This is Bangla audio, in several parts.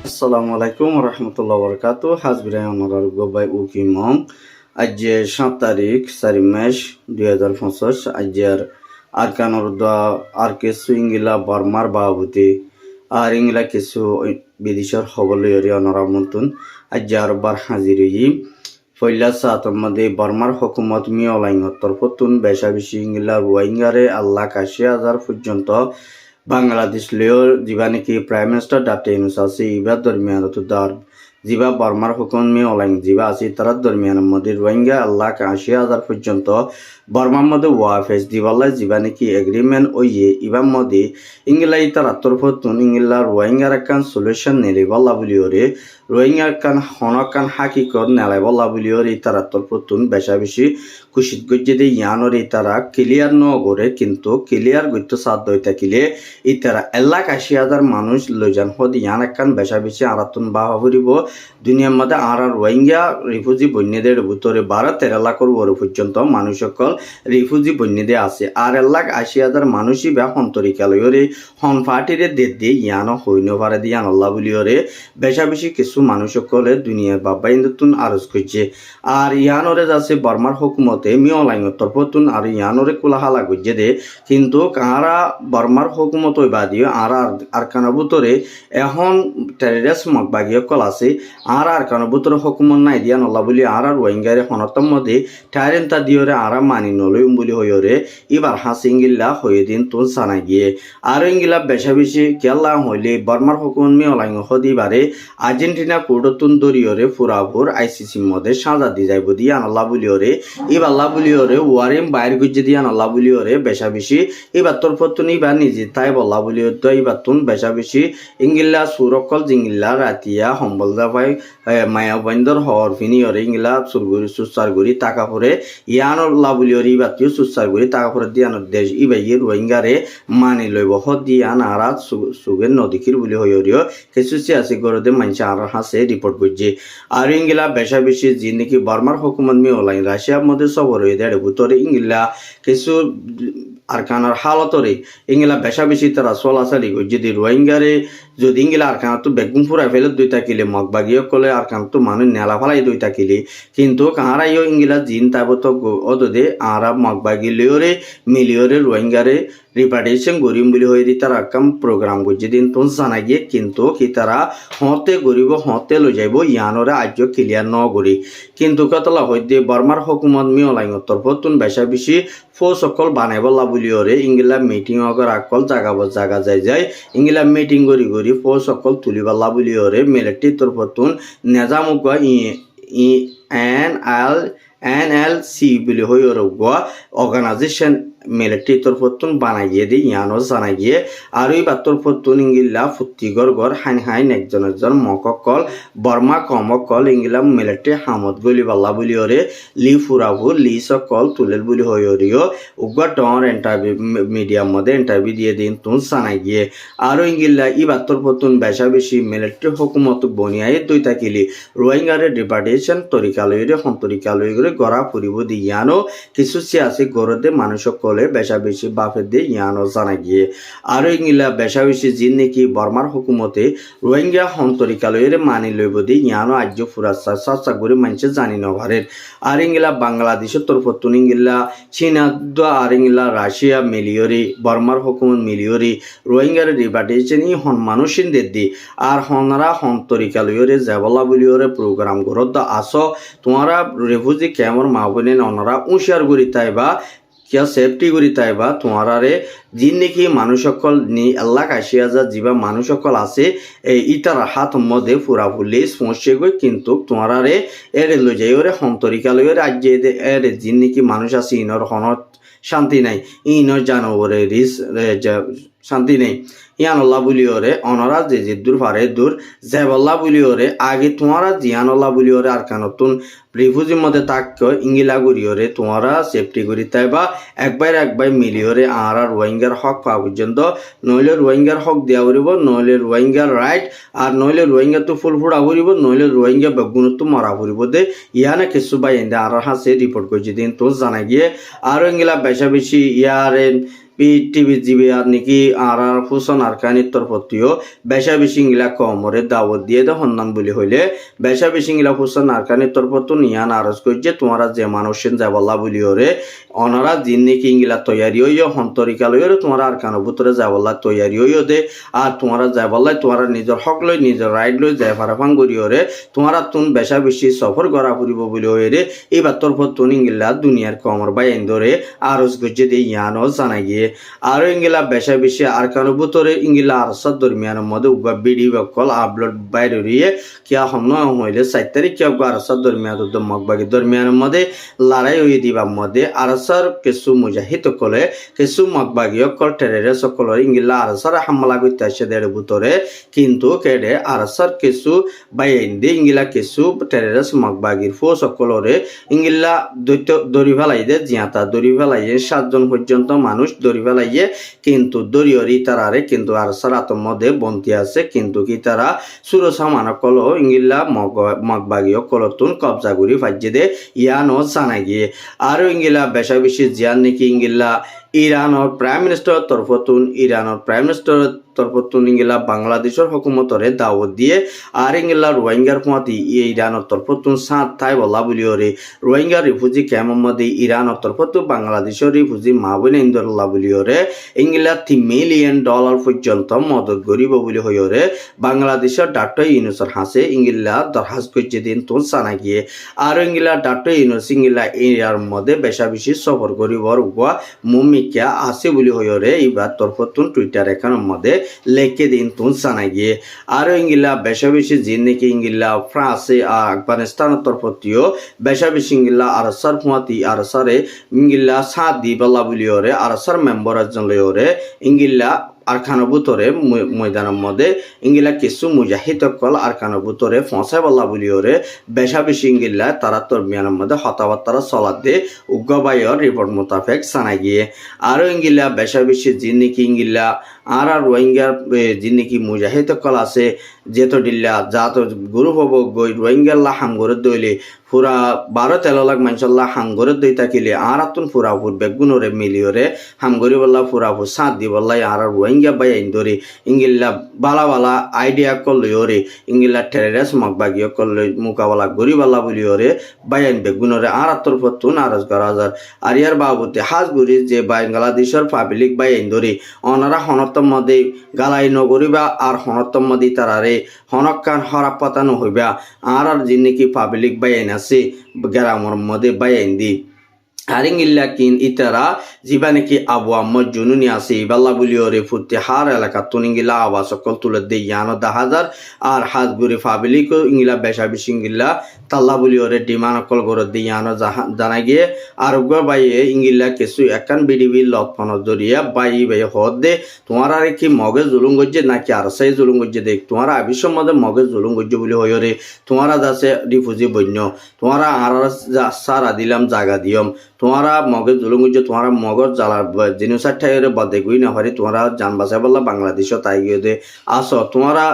আসসালামু আলাইকুম রহমতুল্লাহ বরকাত হাজবিরাই অনার গোবাই উকিমং আজ 7 তারিখ 4 মাস 2025 আজের আরকানোর দা আর কিছু ইংলা বর্মার বাবুতি আর ইংলা কিছু বিদেশের খবর লইরি অনারা মন্তন আজ আর বার হাজির ফইলা সাতর মধ্যে বর্মার হুকুমত মিয়লাইঙ্গর তরফতুন বেশা বেশি ইংলা রোহিঙ্গারে আল্লাহ 80,000 পর্যন্ত বাংলাদেশ লেও যিবা নাকি প্রাইম মিনিস্টার ডাক্তার ইউনূস আছে ইবার দরমিয়ান দার যিবা বর্মার হুকুম মিয়লাইং যিবা আছে তার দরমিয়ানের মধ্যে রোহিঙ্গা আল্লাহ 80,000 পর্যন্ত বর্মার মধ্যে ওয়াফেস দিবাল্লাই যিবা নাকি এগ্রিমেন্ট ওইয়ে ইবার মধ্যে ইংলাই তার তরফতুন ইংলা রোহিঙ্গার একখান সলিউশন নেলে বল্লা বলিওরে রোহিঙ্গার কান হনকান হাকিকত নেলাই বল্লা বলিওরে তার তরফতুন বেশা বেশি কুশিত গজ্জে দিয়ে ইয়ানোর তারা ক্লিয়ার ন করে কিন্তু ক্লিয়ার গত্য সাধ্য হয়ে থাকিলে ইতারা 1,80,000 মানুষ লইজান হদ ইয়ান একখান বেশা বেশি আরাতুন বাহা ফুরিব দুনিয়ার মধ্যে আর রোহিঙ্গা রিফিউজি বন্যদের ভিতরে 12-13 লাখর বড় পর্যন্ত মানুষ সকল রিফিউজি বন্যদে আছে আর 1,80,000 মানুষই বা হন্তরিকালয়রে হন ফাটিরে দেদ দিয়ে ইয়ান হইন পারে দিয়ান আল্লাহ বলিওরে বেশা বেশি কিছু মানুষ সকলে দুনিয়ার বাবা ইন্দুতুন আরজ করছে আর ইয়ানরে যাচ্ছে বর্মার হুকুমতে মিয়লাইঙর তরফতুন আর ইয়ানরে কোলাহালা গজ্জে দে কিন্তু কারা বর্মার হুকুমত বাদিও আর আরকানা ভিতরে এখন টেরিস্ট মগবাগীয় কল আছে আর আরকানা ভিতরে হুকুমত নাই দিয়ান আল্লাহ বলি আর রোহিঙ্গারে হনতম মধ্যে টাইরেন্তা দিওরে আর মানি নলই বলি হইরে এবার হাসিঙ্গিল্লা হয়ে দিন তুন সানা গিয়ে আর ইঙ্গিলা বেশা বেশি কেল্লা হইলে বর্মার হুকুম মিয়লাইঙ হদিবারে আর্জেন্টিনা কোর্টতুন দরিয়রে ফুরাপুর আইসিসির মধ্যে সাজা দি যাইব দিয়ান আল্লাহ বলিওরে এবার আল্লাহ বলিওরে ওয়ারিম বাইর গুজে দিয়ান আল্লাহ বলিওরে বেশা বেশি এবার তোর পতুন এবার নিজে তাই বল্লা বলিও তো এবার তুন বেশা বেশি ইংলিলা সুরকল জিঙ্গিল্লা রাতিয়া সম্বল জাফাই মায়া বন্দর হর ফিনিয়রে ইংলা সুরগুড়ি সুসারগুড়ি টাকা পরে ইয়ান আল্লাহ বলিওরে এবার তিও সুসারগুড়ি টাকা পরে দিয়ানোর দেশ ইবাই রোহিঙ্গারে মানি লইব হদ দিয়ান আর সুগের নদীকির বলি হইরিও কিছু আছে গরদে মানুষ আর হাসে রিপোর্ট করছে আর ইংলা বেশা বেশি যে নাকি বর্মার হুকুমত মিয়লাইন রাশিয়ার মধ্যে সবর হয়ে দেড় ভিতরে ইংলা কিছু আরকানার হালতরে ইংলা বেশা বেশি তারা চলাচলি যদি রোহিঙ্গারে যদি ইংলা আরকানা তো বেগুন ফুরাই ফেলে দুই থাকিলে মগবাগিয়ে কলে আরকানা তো মানুষ নেলা ফালাই দুই থাকিলে কিন্তু কাহারাইও ইংলা জিন তাবত অদে আর মগবাগিলেওরে মিলিওরে রোহিঙ্গারে রিপার্টেশন গরিম বলি হয়ে দি তারা কাম প্রোগ্রাম করছে দিন তো জানা গিয়ে কিন্তু কি তারা হতে গরিব হতে লই যাইব ইয়ানরে আজ্য ক্লিয়ার ন করি কিন্তু কতলা হইতে বর্মার হুকুমত মিয়লাইঙ তরফতুন বেশা বেশি ফো সকল বানাইবলা বলিওরে ইংলা মিটিং অগর আকল জাগা যায় ইংলা মিটিং করি ফো সকল তুলিবাল্লা বলিওরে মিলিটারি তরফতুন নেজামুক NLC বলি হই অর্গানাইজেশন মিলিটারি তরফতুন বানাইয়ে দি ইয়ানো জানাই গিয়ে আর এই বাতর ফতুন ইংলা ফুটিগর গর হাইন একজন মককল বর্মা কমকল ইংলা মিলিটারি হামদ গলি বাল্লা বলি ওরে লি ফুরাবু লি সকল তুলেল বলি হইরিও উগা টর ইন্টারভিউ মিডিয়ার মধ্যে ইন্টারভিউ দিয়ে দিন তুন জানাই গিয়ে আর ইংলা ই বাতর ফতুন বেশা বেশি মিলিটারি হুকুমত বনিয়াই দুই থাকিলি রোহিঙ্গারে ডিপার্টেশন তরিকালয়রে হন্তরিকালয় করে গড়া ফুরিব দি ইয়ানো কিছু আছে গরদে মানুষ কলে বেশা বেশি বাফে দিয়ে ইয়ানো জানা গিয়ে আর ইংলা বেশা বেশি জিন নাকি বর্মার হুকুমতে রোহিঙ্গা হন্তরিকালয়ের মানি লইব দি ইয়ানো আজ্য ফুরাসা সাসা করে মানুষ জানি নভারের আর ইংলা বাংলাদেশের তরফতুন ইংলা চীনা আর ইংলা রাশিয়া মিলিয়রি বর্মার হুকুমত মিলিয়রি রোহিঙ্গার রিপার্টেশন ই হন মানুষিনদের দি আর হনরা হন্তরিকালয়ের জাবলা বলিওরে প্রোগ্রাম করত আসো তোমারা রেফিউজি ক্যাম্পর মাহবুলিন অনরা উশিয়ার করি তাই বা কিয়া সেফটি করি তাই বা তোমারারে যিন নাকি মানুষ সকল নি 1,80,000 যিবা মানুষ সকল আছে এই ইটার হাত মধ্যে ফুরাফুলি সমস্যা গই কিন্তু তোমারারে এর লই যাই ওরে হন্তরিকালয়ের রাজ্যে এর যিন নাকি মানুষ আছে ইনর হনত শান্তি নাই ইনর জানবরে রিস শান্তি নেই ইয়ান আল্লাহ বলিওরে অনরা যে দূর পারে দূর জেবল্লা বলিওরে আগে তোমারা জিয়ান আল্লাহ বলিওরে আর কানতুন রিফিউজির মধ্যে তাক ইংলা করিওরে তোমারা সেফটি করি তাই বা একবার মিলিওরে আর রোহিঙ্গার হক পাওয়া পর্যন্ত নইলে রোহিঙ্গার হক দেওয়া করিব নইলে রোহিঙ্গার রাইট আর নইলে রোহিঙ্গা তো ফুল ফুড়া করিব নইলে রোহিঙ্গা বেগুনত মরা করিব দে ইয়ানে কিছু বা এন্দে আর হাসে রিপোর্ট করছে দিন তো জানা গিয়ে আর ইংলা বেশা বেশি ইয়ারে টিভি জিবি আর নাকি আর হুসন আরকানির তরফতিও বেশা বেশিংলা কমরে দাওয়াত দিয়ে দে হন্নান বলি হইলে বেশা বেশিংলা হুসন আরকানির তরফতো নিয়ান আরজ করছে তোমরা যে মানুষের যাবল্লা বলি ওরে অনারা জিন নাকি ইংলা তৈয়ারি হইও হন্তরিকা লইও তোমরা আরকানের ভিতরে যাবল্লা তৈয়ারি হইও দে আর তোমরা যাবল্লাই তোমরা নিজের হক লই নিজের রাইট লই যায় ফারাফাং করি ওরে তোমরা তুন বেশা বেশি সফর করা ফুরিব বলি হইরে এবার তরফতো ইংলা দুনিয়ার কমর বাই ধরে আরজ করছে দিয়ে ইয়ানো জানা গিয়ে আর ইংলা বেশা বেশি আরকানের ভিতরে ইংলা আরসার দরমিয়ানের মধ্যে উবা বিডি বকল আপলোড বাইরে রিয়ে কিয়া হম হইলে 4 তারিখ কিয়া আরসার দরমিয়ান মগবাগি দরমিয়ানের মধ্যে লড়াই হয়ে দিবার মধ্যে আরসার কিছু মুজাহিদ কলে কিছু মগবাগি অকল টেরেরে সকলের ইংলা আরসার হামলা করতে আসে দেড় ভিতরে কিন্তু কেডে আরসার কিছু বাইন দিয়ে ইংলা কিছু টেরেরে মগবাগির ফো সকলরে ইংলা দড়ি ফেলাই দে জিয়াতা দড়ি ফেলাইয়ে 7 জন পর্যন্ত মানুষ দড়ি ফেলাইয়ে কিন্তু দড়িয়রি তারারে কিন্তু আরসার আতমধ্যে বন্তি আছে কিন্তু কি তারা সুরসা মানকল ইংলা মগবাগীয় কলতুন কবজা করি ফাজ্যে দে ইয়ানো জানা গিয়ে আরো ইংলা বেশা বেশি জিয়ান নাকি ইংলা ইরানের প্রাইম মিনিস্টার তরফতুন ইরানের প্রাইম মিনিস্টার তরফতুন ইংলা বাংলাদেশের হুকুমতরে দাওয়াত দিয়ে আর ইংলা রোহিঙ্গার ফুয়াতি ইরানের তরফতুন সাত থাই বলা বলি ওরে রোহিঙ্গা রিফুজি কেমদি ইরানের তরফতু বাংলাদেশের রিফুজি মাহবুন ইন্দুল্লাহ বলি ওরে ইংলা $3 মিলিয়ন পর্যন্ত মদত গরিব বলি হই ওরে বাংলাদেশের ডাক্তার ইউনুসের হাসে ইংলা দরখাস্ত করছে দিন তোর জানা গিয়ে আর ইংলা ডাক্তার ইউনুস ইংলা এরিয়ার মধ্যে বেশা বেশি সফর গরিবর উপর মুমিকা আছে বলি হইরে এবার তরফতুন টুইটার এখানের মধ্যে লেখে দিন তুন জানা গিয়ে আরো ইংলা বেশা বেশি জিন নাকি ইংলা ফ্রান্সে আফগানিস্তানের তরফতিও বেশা বেশি ইংলা আরসার ফুয়াতি আরসারে ইংলা সাত দি বলা বলি ওরে আরসার মেম্বার একজন লইরে ইংলা আরখানের ভিতরে ময়দানের মধ্যে ইংলা কিছু মুজাহিদ কল আরখানের ভিতরে ফসাই বলা বলি ওরে বেশা বেশি ইংলা তারা তরমিয়ানের মধ্যে হতাবার্তারা চলাত দিয়ে উগ্রবাইয়ের রিপোর্ট মোতাবেক জানা গিয়ে আরো ইংলা বেশা বেশি জিন নাকি ইংলা আর রোহিঙ্গার জিন নাকি মুজাহিদ কল আছে যেত ডিল্লা যাত গ্রুপ হব গই রোহিঙ্গাল্লা হামগরে দইলে পুরা 12-13 লাখ মানুষল্লা হামগরে দই থাকিলে আর আতুন পুরা ফুর বেগুনরে মিলিয়রে হামগরি বল্লা পুরা ফুর সাত দি বল্লাই আর রোহিঙ্গা বাই আইন ধরে ইংলা বালা বালা আইডিয়া করলইরে ইংলা টেরেস মগবাগিও করলই মোকাবেলা গরিবাল্লা বলিওরে বাই আইন বেগুনরে আর আত্তর ফতুন আরজ গরাজার আর ইয়ার বাবুতে হাজগুড়ি যে বাংলাদেশের পাবলিক বাই আইন ধরে অনারা হনতম মধ্যে গালাই নগরিবা আর হনতম মধ্যে তারারে হনকান হরাপ পাতানো হইবা আর জিন নাকি পাবলিক বাই আইন আছে গ্রামের মধ্যে বাই আইন দি হারিং ইল্লা কিন ইতারা জিবা নাকি আবু আম্মদ জুনুনি আছে ইবাল্লা বলিওরে ফুটতে হার এলাকা তুনিঙ্গিলা আওয়া সকল তুলে দে ইয়ানো 10,000 আর হাজগুড়ি পাবলিক ইংলা বেশা বেশি ইংলা তাল্লা বলিওরে ডিমান অকল গর দে ইয়ানো জানা গিয়ে আর বাইয়ে ইংলা কিছু একান বিডিবি লক্ষণ জরিয়া বাই বাই হদ দে তোমার আর কি মগে জুলুম গজ্জে নাকি আর সেই জুলুম গজ্জে দেখ তোমার আবিশ্ব মধ্যে মগে জুলুম গজ্জে বলি হইরে তোমারা যাচ্ছে রিফুজি বন্য তোমারা আর সারা দিলাম জায়গা দিয়ম তোমারা মগে জুলুম গজ্জে তোমারা মগজ জ্বালা জিনিসের ঠাইরে বদে গুই না পারি তোমারা জান বাঁচাই বললা বাংলাদেশও তাই গিয়ে আসো তোমারা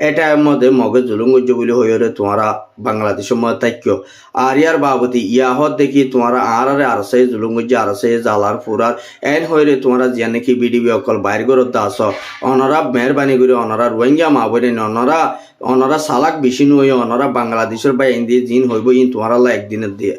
এটার মধ্যে মগে জুলুম গজ্জে বলি হইরে তোমারা বাংলাদেশের মধ্যে থাক্য আর ইয়ার বাবতি ইয়াহত দেখি তোমারা আর সেই জুলুম গজ্জে আর সেই জালার ফুরার এন হইরে তোমরা জিয়া নাকি বিডিবি অকল বাইর করতে আস অনরা মেহরবানি করে অনরা রোহিঙ্গা মা বলেন অনরা সালাক বেশি নই অনরা বাংলাদেশের বা ইন্দি জিন হইব ইন তোমারা একদিনের দিয়ে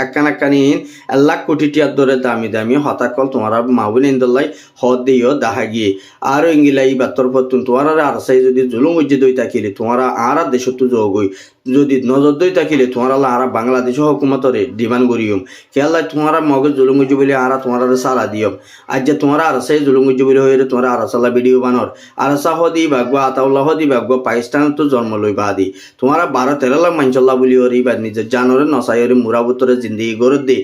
একান ইন 1 লাখ কোটি টিয়ার ধরে দামি দামি হতাকল তোমারা মাহবুন ইন্দুল্লাই হদ দিও দাহা গিয়ে আর ইংলা এই বাতর পতুন তোমারা আর সেই যদি জুলুম গজ্জে দই থাকিলে তোমারা আর দেশত যোগই যদি নজর দই থাকিলে তোমারা আর বাংলাদেশ হুকুমতরে ডিমান্ড করিম খেয়াল্লা তোমারা মগে জুলুম গজ্জে বলে আর তোমারা সালা দিয়ম আজ যে তোমারা আর সেই জুলুম গজ্জে বলে হয়ে তোমরা আর সালা ভিডিও বানর আর সাহ দি বাগবা আতাউল্লাহ দি বাগবা পাকিস্তান তো জন্ম লই বাদি তোমারা 12-13 লাখ মানচল্লা বলি ওরি বা নিজের জানরে নসাইরে মুরাবুতরে জিন্দগি গরত দে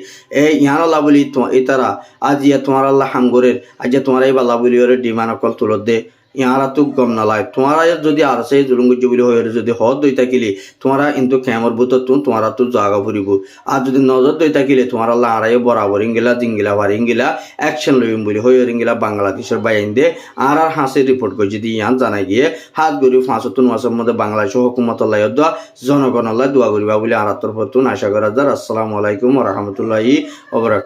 এ ইয়ানলা বলি এ তারা আজ ইয়া তোমার আল্লাহ হামগরের আজ যে তোমার এই বাল্লা বলি ওরে ডিমান্ড অকল তুলত দে ইয়ারা তো গম নালায় তোমারা যদি আর সেই জুলুম গজ্জে বলি হয়ে যদি হদ দই থাকিলে তোমারা কিন্তু ক্যামর বুতর তোমারা তো জাগা ফুরিব আর যদি নজর দই থাকিলে তোমার আল্লাহ আড়াই বরাবর ইংলা জিঙ্গিলা বারিঙ্গিলা অ্যাকশন লইম বলি হয়ে ইংলা বাংলাদেশের বাইন দে আর হাসির রিপোর্ট করে যদি ইয়ান জানাই গিয়ে হাত গড়ি 5 মাসের মধ্যে বাংলাদেশ হুকুমত দোয়া জনগণ আল্লাহ দোয়া করিবা বলে আর তরফতুন আশা করা যার। আসসালামু আলাইকুম ওয়া রাহমাতুল্লাহি ওয়া বারাকাতুহু।